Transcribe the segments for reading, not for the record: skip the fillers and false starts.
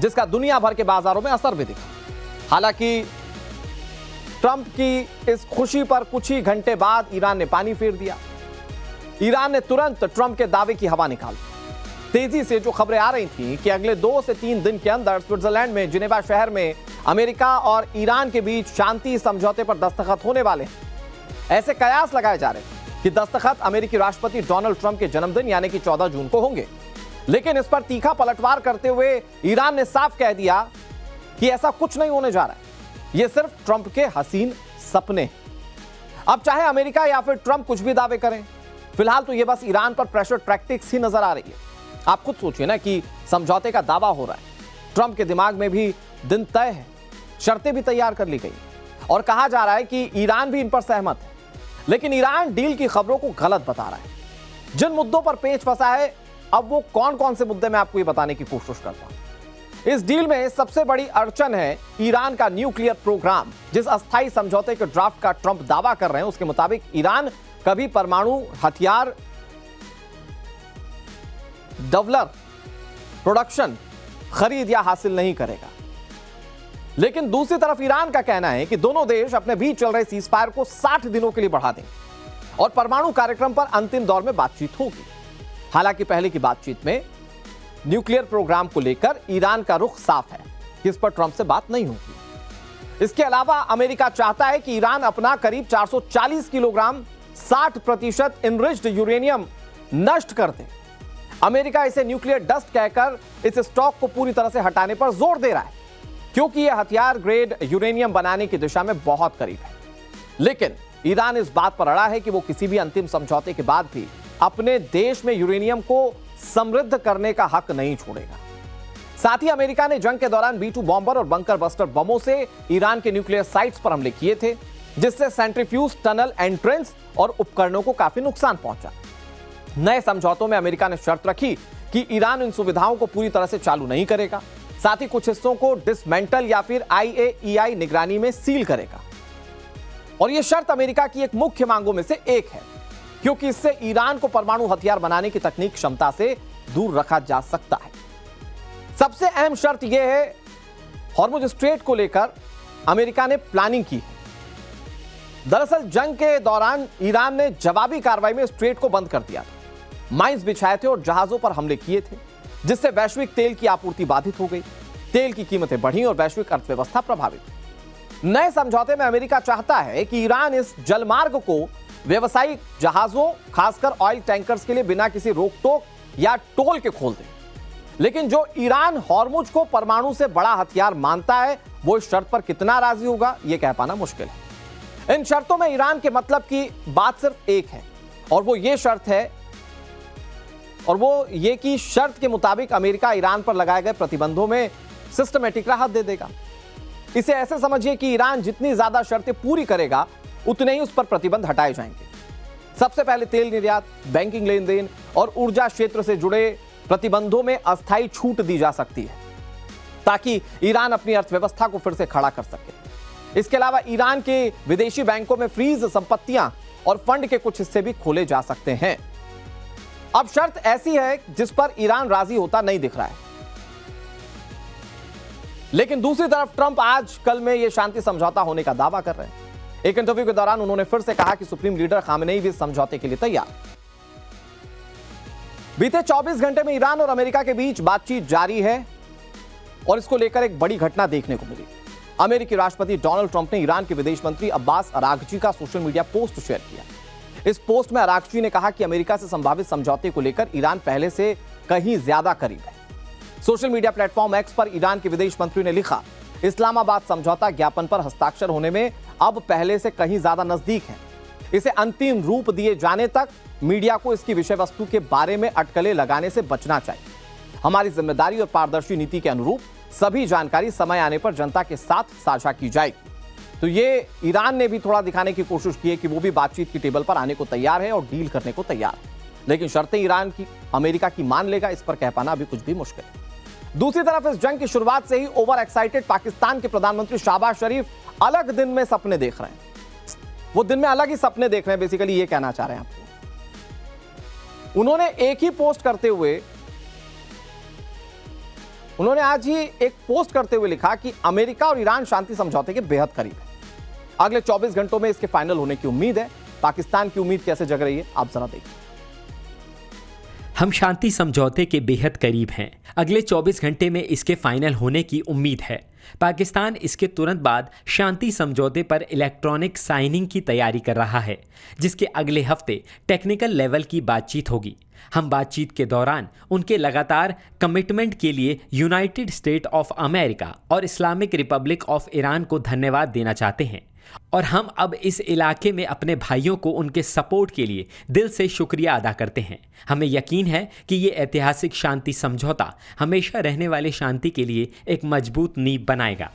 जिसका दुनिया भर के बाजारों में असर भी दिखा। हालांकि ट्रंप की इस खुशी पर कुछ ही घंटे बाद ईरान ने पानी फेर दिया। ईरान ने तुरंत ट्रंप के दावे की हवा निकाल दी। तेजी से जो खबरें आ रही थीं कि अगले 2 से 3 दिन के अंदर स्विट्जरलैंड में जिनेवा शहर में अमेरिका और ईरान के बीच शांति समझौते पर दस्तखत होने वाले हैं। ऐसे कयास लगाए जा रहे थे कि दस्तखत अमेरिकी राष्ट्रपति डोनाल्ड ट्रंप के जन्मदिन यानी कि 14 जून को होंगे। लेकिन इस पर तीखा पलटवार करते हुए ईरान ने साफ कह दिया कि ऐसा कुछ नहीं होने जा रहा है, यह सिर्फ ट्रंप के हसीन सपने हैं। अब चाहे अमेरिका या फिर ट्रंप कुछ भी दावे करें, फिलहाल तो यह बस ईरान पर प्रेशर टैक्टिक्स ही नजर आ रही है। आप खुद सोचिए ना कि समझौते का दावा हो रहा है, ट्रंप के दिमाग में भी दिन तय है, शर्तें भी तैयार कर ली गई और कहा जा रहा है कि ईरान भी इन पर सहमत है। लेकिन ईरान डील की खबरों को गलत बता रहा है। जिन मुद्दों पर पेच फंसा है, अब वो कौन कौन से मुद्दे मैं आपको ये बताने की कोशिश करता हूं। इस डील में सबसे बड़ी अड़चन है ईरान का न्यूक्लियर प्रोग्राम। जिस अस्थायी समझौते के ड्राफ्ट का ट्रंप दावा कर रहे हैं, उसके मुताबिक ईरान कभी परमाणु हथियार डेवलप, प्रोडक्शन, खरीद या हासिल नहीं करेगा। लेकिन दूसरी तरफ ईरान का कहना है कि दोनों देश अपने बीच चल रहे सीजफायर को 60 दिनों के लिए बढ़ा देंगे और परमाणु कार्यक्रम पर अंतिम दौर में बातचीत होगी। हालांकि पहले की बातचीत में न्यूक्लियर प्रोग्राम को लेकर ईरान का रुख साफ है कि इस पर ट्रंप से बात नहीं होगी। इसके अलावा अमेरिका चाहता है कि ईरान अपना करीब 440 किलोग्राम 60% इनरिच्ड यूरेनियम नष्ट कर दे। अमेरिका इसे न्यूक्लियर डस्ट कहकर इस स्टॉक को पूरी तरह से हटाने पर जोर दे रहा है, क्योंकि यह हथियार ग्रेड यूरेनियम बनाने की दिशा में बहुत करीब है। लेकिन ईरान इस बात पर अड़ा है कि वो किसी भी अंतिम समझौते के बाद भी अपने देश में यूरेनियम को समृद्ध करने का हक नहीं छोड़ेगा। साथ ही अमेरिका ने जंग के दौरान B-2 बॉम्बर और बंकर बस्टर बमों से ईरान के न्यूक्लियर साइट्स पर हमले किए थे, जिससे सेंट्रीफ्यूज, टनल, एंट्रेंस और उपकरणों को काफी नुकसान पहुंचा। नए समझौतों में अमेरिका ने शर्त रखी कि ईरान इन सुविधाओं को पूरी तरह से चालू नहीं करेगा, साथ ही कुछ हिस्सों को डिसमेंटल या फिर IAEA निगरानी में सील करेगा। और यह शर्त अमेरिका की एक मुख्य मांगों में से एक है, क्योंकि इससे ईरान को परमाणु हथियार बनाने की तकनीक क्षमता से दूर रखा जा सकता है। सबसे अहम शर्त यह है, हॉर्मुज स्ट्रेट को लेकर अमेरिका ने प्लानिंग की है। दरअसल जंग के दौरान ईरान ने जवाबी कार्रवाई में स्ट्रेट को बंद कर दिया था, माइंस बिछाए थे और जहाजों पर हमले किए थे, जिससे वैश्विक तेल की आपूर्ति बाधित हो गई, तेल की कीमतें बढ़ी और वैश्विक अर्थव्यवस्था प्रभावित हुई। नए समझौते में अमेरिका चाहता है कि ईरान इस जलमार्ग को व्यावसायिक जहाजों, खासकर ऑयल टैंकर्स के लिए बिना किसी रोक टोक या टोल के खोल दे। लेकिन जो ईरान हॉर्मुज को परमाणु से बड़ा हथियार मानता है, वो इस शर्त पर कितना राजी होगा, यह कह पाना मुश्किल है। इन शर्तों में ईरान के मतलब की बात सिर्फ एक है, और वो ये शर्त है, और वो ये कि शर्त के मुताबिक अमेरिका ईरान पर लगाए गए प्रतिबंधों में सिस्टमेटिक राहत दे देगा। इसे ऐसे समझिए कि ईरान जितनी ज्यादा शर्तें पूरी करेगा, उतने ही उस पर प्रतिबंध हटाए जाएंगे। सबसे पहले तेल निर्यात, बैंकिंग लेन देन और ऊर्जा क्षेत्र से जुड़े प्रतिबंधों में अस्थायी छूट दी जा सकती है, ताकि ईरान अपनी अर्थव्यवस्था को फिर से खड़ा कर सके। इसके अलावा ईरान के विदेशी बैंकों में फ्रीज संपत्तियां और फंड के कुछ हिस्से भी खोले जा सकते हैं। अब शर्त ऐसी है जिस पर ईरान राजी होता नहीं दिख रहा है। लेकिन दूसरी तरफ ट्रंप आज कल में यह शांति समझौता होने का दावा कर रहे हैं। एक इंटरव्यू के दौरान उन्होंने फिर से कहा कि सुप्रीम लीडर खामेनेई भी समझौते के लिए तैयार। बीते 24 घंटे में ईरान और अमेरिका के बीच बातचीत जारी है और इसको लेकर एक बड़ी घटना देखने को मिली। अमेरिकी राष्ट्रपति डोनाल्ड ट्रंप ने ईरान के विदेश मंत्री अब्बास अरागची का सोशल मीडिया पोस्ट शेयर किया। इस पोस्ट में अरागची ने कहा कि अमेरिका से संभावित समझौते को लेकर ईरान पहले से कहीं ज्यादा करीब है। सोशल मीडिया प्लेटफॉर्म एक्स पर ईरान के विदेश मंत्री ने लिखा, इस्लामाबाद समझौता ज्ञापन पर हस्ताक्षर होने में अब पहले से कहीं ज्यादा नजदीक है। इसे अंतिम रूप दिए जाने तक मीडिया को इसकी विषय वस्तु के बारे में अटकलें लगाने से बचना चाहिए। हमारी जिम्मेदारी और पारदर्शी नीति के अनुरूप सभी जानकारी समय आने पर जनता के साथ साझा की जाएगी। तो ये ईरान ने भी थोड़ा दिखाने की कोशिश की है कि वो भी बातचीत की टेबल पर आने को तैयार है और डील करने को तैयार है। लेकिन शर्तें ईरान की अमेरिका की मान लेगा, इस पर कह पाना अभी कुछ भी मुश्किल है। दूसरी तरफ इस जंग की शुरुआत से ही ओवर एक्साइटेड पाकिस्तान के प्रधानमंत्री शहबाज शरीफ अलग दिन में सपने देख रहे हैं। वो दिन में अलग ही सपने देख रहे हैं, बेसिकली ये कहना चाह रहे हैं आपको। उन्होंने एक ही पोस्ट करते हुए उन्होंने आज ही एक पोस्ट करते हुए लिखा कि अमेरिका और ईरान शांति समझौते के बेहद करीब है। अगले 24 घंटों में इसके फाइनल होने की उम्मीद है। पाकिस्तान की उम्मीद कैसे जग रही है, आप जरा देखिए। हम शांति समझौते के बेहद करीब हैं। अगले 24 घंटे में इसके फाइनल होने की उम्मीद है। पाकिस्तान इसके तुरंत बाद शांति समझौते पर इलेक्ट्रॉनिक साइनिंग की तैयारी कर रहा है, जिसके अगले हफ्ते टेक्निकल लेवल की बातचीत होगी। हम बातचीत के दौरान उनके लगातार कमिटमेंट के लिए यूनाइटेड स्टेट ऑफ अमेरिका और इस्लामिक रिपब्लिक ऑफ ईरान को धन्यवाद देना चाहते हैं, और हम अब इस इलाके में अपने भाइयों को उनके सपोर्ट के लिए दिल से शुक्रिया अदा करते हैं। हमें यकीन है कि ये ऐतिहासिक शांति समझौता हमेशा रहने वाले शांति के लिए एक मजबूत नींव बनाएगा।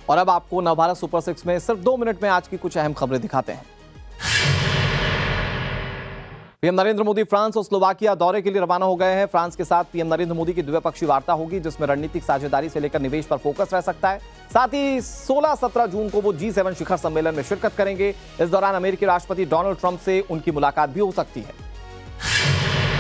और अब आपको नवभारत सुपर 6 में सिर्फ 2 मिनट में आज की कुछ अहम खबरें दिखाते हैं। पीएम नरेंद्र मोदी फ्रांस और स्लोवाकिया दौरे के लिए रवाना हो गए हैं। फ्रांस के साथ पीएम नरेंद्र मोदी की द्विपक्षीय वार्ता होगी, जिसमें रणनीतिक साझेदारी से लेकर निवेश पर फोकस रह सकता है। साथ ही 16-17 जून को वो G7 शिखर सम्मेलन में शिरकत करेंगे। इस दौरान अमेरिकी राष्ट्रपति डोनाल्ड ट्रंप से उनकी मुलाकात भी हो सकती है।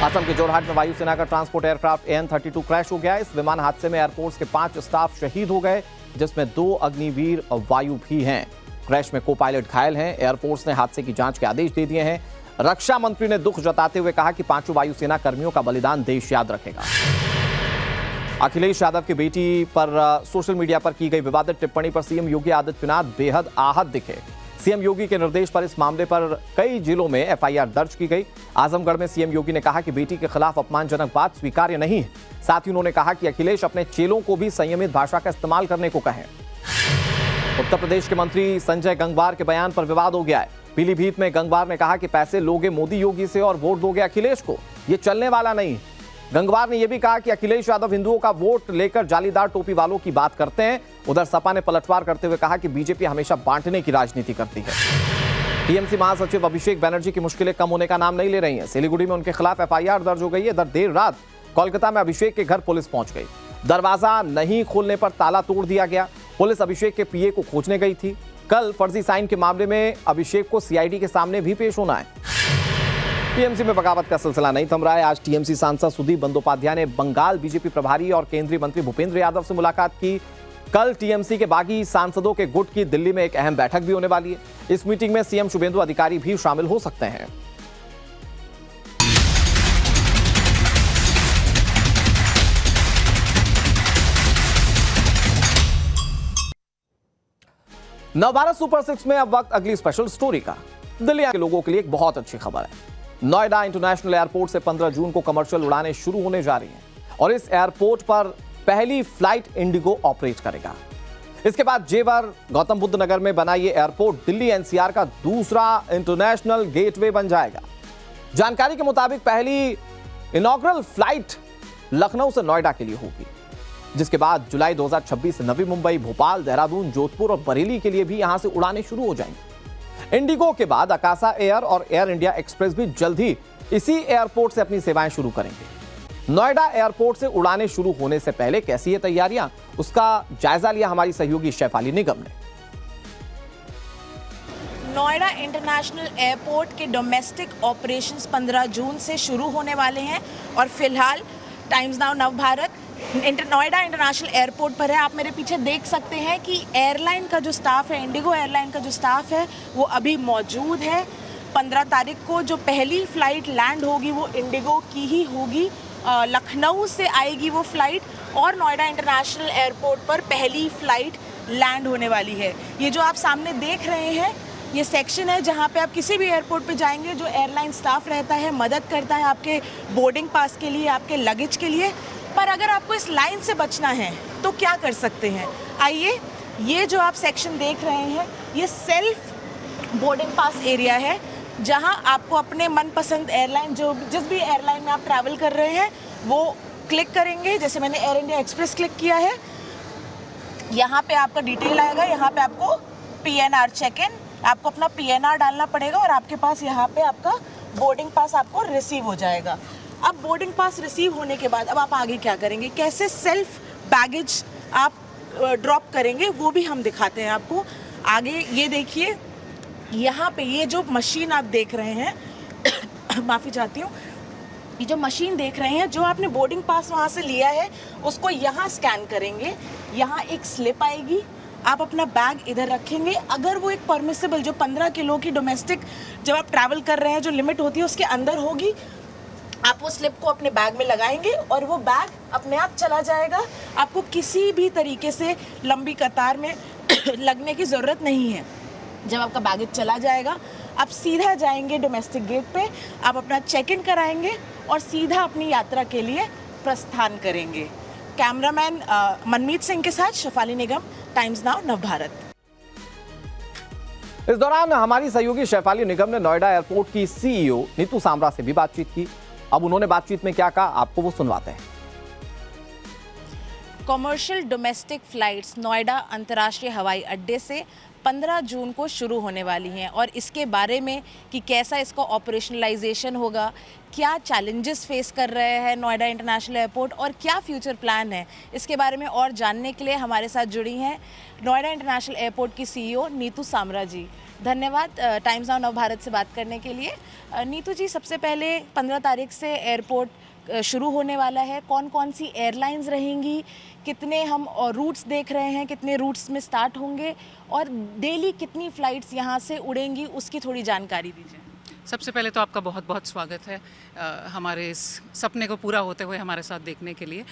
असम के जोरहाट में वायुसेना का ट्रांसपोर्ट एयरक्राफ्ट AN-32 क्रैश हो गया। इस विमान हादसे में एयरफोर्स के 5 स्टाफ शहीद हो गए, जिसमें 2 अग्निवीर वायु भी हैं। क्रैश में को पायलट घायल हैं। एयरफोर्स ने हादसे की जांच के आदेश दे दिए हैं। रक्षा मंत्री ने दुख जताते हुए कहा कि 5 वायुसेना कर्मियों का बलिदान देश याद रखेगा। अखिलेश यादव की बेटी पर सोशल मीडिया पर की गई विवादित टिप्पणी पर सीएम योगी आदित्यनाथ बेहद आहत दिखे। सीएम योगी के निर्देश पर इस मामले पर कई जिलों में एफआईआर दर्ज की गई। आजमगढ़ में सीएम योगी ने कहा कि बेटी के खिलाफ अपमानजनक बात स्वीकार्य नहीं है। साथ ही उन्होंने कहा कि अखिलेश अपने चेलों को भी संयमित भाषा का इस्तेमाल करने को कहें। उत्तर प्रदेश के मंत्री संजय गंगवार के बयान पर विवाद हो गया है। पीलीभीत में गंगवार ने कहा कि पैसे लोगे मोदी योगी से और वोट दोगे अखिलेश को, ये चलने वाला नहीं। गंगवार ने यह भी कहा कि अखिलेश यादव हिंदुओं का वोट लेकर जालीदार टोपी वालों की बात करते हैं। उधर सपा ने पलटवार करते हुए कहा कि बीजेपी हमेशा बांटने की राजनीति करती है। टीएमसी महासचिव अभिषेक बनर्जी की मुश्किलें कम होने का नाम नहीं ले रही हैं। सिलीगुड़ी में उनके खिलाफ एफआईआर दर्ज हो गई है। इधर देर रात कोलकाता में अभिषेक के घर पुलिस पहुंच गई। दरवाजा नहीं खोलने पर ताला तोड़ दिया गया। पुलिस अभिषेक के पीए को खोजने गई थी। कल फर्जी साइन के मामले में अभिषेक को सीआईडी के सामने भी पेश होना है। टीएमसी में बगावत का सिलसिला नहीं थम रहा है। आज टीएमसी सांसद सुदीप बंदोपाध्याय ने बंगाल बीजेपी प्रभारी और केंद्रीय मंत्री भूपेंद्र यादव से मुलाकात की। कल टीएमसी के बागी सांसदों के गुट की दिल्ली में एक अहम बैठक भी होने वाली है। इस मीटिंग में सीएम शुभेंदु अधिकारी भी शामिल हो सकते हैं। नवभारत सुपर 6 में अब वक्त अगली स्पेशल स्टोरी का। दिल्ली के लोगों के लिए एक बहुत अच्छी खबर है। नोएडा इंटरनेशनल एयरपोर्ट से 15 जून को कमर्शियल उड़ानें शुरू होने जा रही हैं और इस एयरपोर्ट पर पहली फ्लाइट इंडिगो ऑपरेट करेगा। इसके बाद जेवर गौतम बुद्ध नगर में बना ये एयरपोर्ट दिल्ली एनसीआर का दूसरा इंटरनेशनल गेटवे बन जाएगा। जानकारी के मुताबिक पहली इनॉग्रल फ्लाइट लखनऊ से नोएडा के लिए होगी, जिसके बाद जुलाई 2026 से नवी मुंबई, भोपाल, देहरादून, जोधपुर और बरेली के लिए भी यहां से उड़ानें शुरू हो जाएंगी। इंडिगो के बाद अकासा एयर और एयर इंडिया एक्सप्रेस भी जल्द ही इसी एयरपोर्ट से अपनी सेवाएं शुरू करेंगे। नोएडा एयरपोर्ट से उड़ानें शुरू होने से पहले कैसी है तैयारियां, उसका जायजा लिया हमारी सहयोगी शेफाली निगम ने। नोएडा इंटरनेशनल एयरपोर्ट के डोमेस्टिक ऑपरेशंस 15 जून से शुरू होने वाले हैं और फिलहाल times now Navbharat Noida international airport पर है। आप मेरे पीछे देख सकते हैं कि एयरलाइन का जो स्टाफ है, इंडिगो एयरलाइन का जो स्टाफ है वो अभी मौजूद है। 15 तारीख को जो पहली फ़्लाइट लैंड होगी वो इंडिगो की ही होगी। लखनऊ से आएगी वो फ़्लाइट और नोएडा इंटरनेशनल एयरपोर्ट पर पहली फ़्लाइट लैंड होने वाली है। ये जो आप सामने देख रहे हैं ये सेक्शन है जहाँ पे आप किसी भी एयरपोर्ट पे जाएंगे, जो एयरलाइन स्टाफ रहता है मदद करता है आपके बोर्डिंग पास के लिए, आपके लगेज के लिए। पर अगर आपको इस लाइन से बचना है तो क्या कर सकते हैं, आइए ये जो आप सेक्शन देख रहे हैं ये सेल्फ बोर्डिंग पास एरिया है, जहां आपको अपने मनपसंद एयरलाइन जिस भी एयरलाइन में आप ट्रैवल कर रहे हैं वो क्लिक करेंगे। जैसे मैंने एयर इंडिया एक्सप्रेस क्लिक किया है, यहाँ पे आपका डिटेल आएगा, यहाँ पे आपको PNR चेक इन, आपको अपना PNR डालना पड़ेगा और आपके पास यहाँ पे आपका बोर्डिंग पास आपको रिसीव हो जाएगा। अब बोर्डिंग पास रिसीव होने के बाद अब आप आगे क्या करेंगे, कैसे सेल्फ बैगेज आप ड्रॉप करेंगे वो भी हम दिखाते हैं आपको। आगे ये देखिए, यहाँ पे ये जो मशीन आप देख रहे हैं माफ़ी चाहती हूँ, ये जो मशीन देख रहे हैं, जो आपने बोर्डिंग पास वहाँ से लिया है, उसको यहाँ स्कैन करेंगे। यहाँ एक स्लिप आएगी, आप अपना बैग इधर रखेंगे। अगर वो एक परमिसिबल जो 15 किलो की डोमेस्टिक जब आप ट्रैवल कर रहे हैं जो लिमिट होती है उसके अंदर होगी, आप वो स्लिप को अपने बैग में लगाएंगे और वो बैग अपने आप चला जाएगा। आपको किसी भी तरीके से लंबी कतार में लगने की ज़रूरत नहीं है। जब आपका बैगेज चला जाएगा, आप सीधा जाएंगे डोमेस्टिक गेट पे, आप अपना चेक इन कराएंगे और सीधा अपनी यात्रा के लिए प्रस्थान करेंगे। कैमरामैन मनमीत सिंह के साथ शेफाली निगम, टाइम्स नाउ नवभारत। इस दौरान हमारी सहयोगी शेफाली निगम ने नोएडा एयरपोर्ट की सीईओ नीतू सामरा से भी बातचीत की। अब उन्होंने बातचीत में क्या कहा, आपको वो सुनवाते हैं। कॉमर्शियल डोमेस्टिक फ्लाइट्स नोएडा अंतर्राष्ट्रीय हवाई अड्डे से 15 जून को शुरू होने वाली हैं और इसके बारे में कि कैसा इसका ऑपरेशनलाइजेशन होगा, क्या चैलेंजेस फेस कर रहे हैं नोएडा इंटरनेशनल एयरपोर्ट और क्या फ्यूचर प्लान है, इसके बारे में और जानने के लिए हमारे साथ जुड़ी हैं नोएडा इंटरनेशनल एयरपोर्ट की सीईओ नीतू सामरा जी। धन्यवाद टाइम्स नाउ नवभारत से बात करने के लिए। नीतू जी, सबसे पहले 15 तारीख से एयरपोर्ट शुरू होने वाला है, कौन कौन सी एयरलाइंस रहेंगी, कितने हम रूट्स देख रहे हैं, कितने रूट्स में स्टार्ट होंगे और डेली कितनी फ़्लाइट्स यहाँ से उड़ेंगी, उसकी थोड़ी जानकारी दीजिए। सबसे पहले तो आपका बहुत बहुत स्वागत है हमारे इस सपने को पूरा होते हुए हमारे साथ देखने के लिए।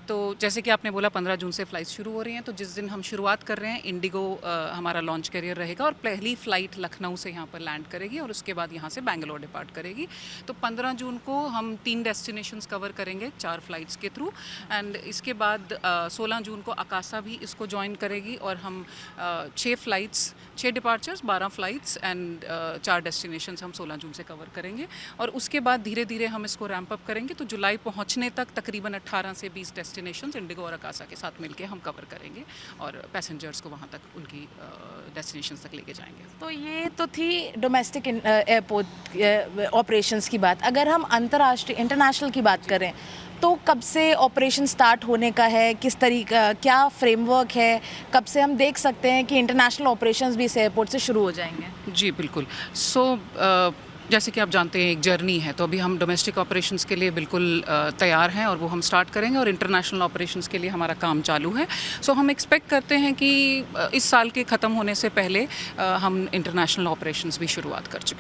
तो जैसे कि आपने बोला 15 जून से फ़्लाइट्स शुरू हो रही हैं, तो जिस दिन हम शुरुआत कर रहे हैं, इंडिगो हमारा लॉन्च कैरियर रहेगा और पहली फ़्लाइट लखनऊ से यहाँ पर लैंड करेगी और उसके बाद यहाँ से बेंगलोर डिपार्ट करेगी। तो 15 जून को हम 3 डेस्टिनेशंस कवर करेंगे 4 फ्लाइट्स के थ्रू, एंड इसके बाद 16 जून को अकासा भी इसको ज्वाइन करेगी और हम 6 flights, 6 departures, 12 flights and 4 destinations हम 16 जून से कवर करेंगे और उसके बाद धीरे धीरे हम इसको रैंप अप करेंगे। तो जुलाई पहुंचने तक तकरीबन 18 से 20 डेस्टिनेशंस इंडिगो और अकासा के साथ मिलके हम कवर करेंगे और पैसेंजर्स को वहां तक उनकी डेस्टिनेशंस तक लेके जाएंगे। तो ये तो थी डोमेस्टिक एयरपोर्ट ऑपरेशंस की बात। अगर हम अंतर्राष्ट्रीय इंटरनेशनल की बात करें तो कब से ऑपरेशन स्टार्ट होने का है, किस तरीका, क्या फ्रेमवर्क है, कब से हम देख सकते हैं कि इंटरनेशनल ऑपरेशंस भी इस एयरपोर्ट से शुरू हो जाएंगे? जी बिल्कुल। जैसे कि आप जानते हैं एक जर्नी है, तो अभी हम डोमेस्टिक ऑपरेशंस के लिए बिल्कुल तैयार हैं और वो हम स्टार्ट करेंगे और इंटरनेशनल ऑपरेशंस के लिए हमारा काम चालू है। हम एक्सपेक्ट करते हैं कि इस साल के ख़त्म होने से पहले हम इंटरनेशनल ऑपरेशंस भी शुरुआत कर चुके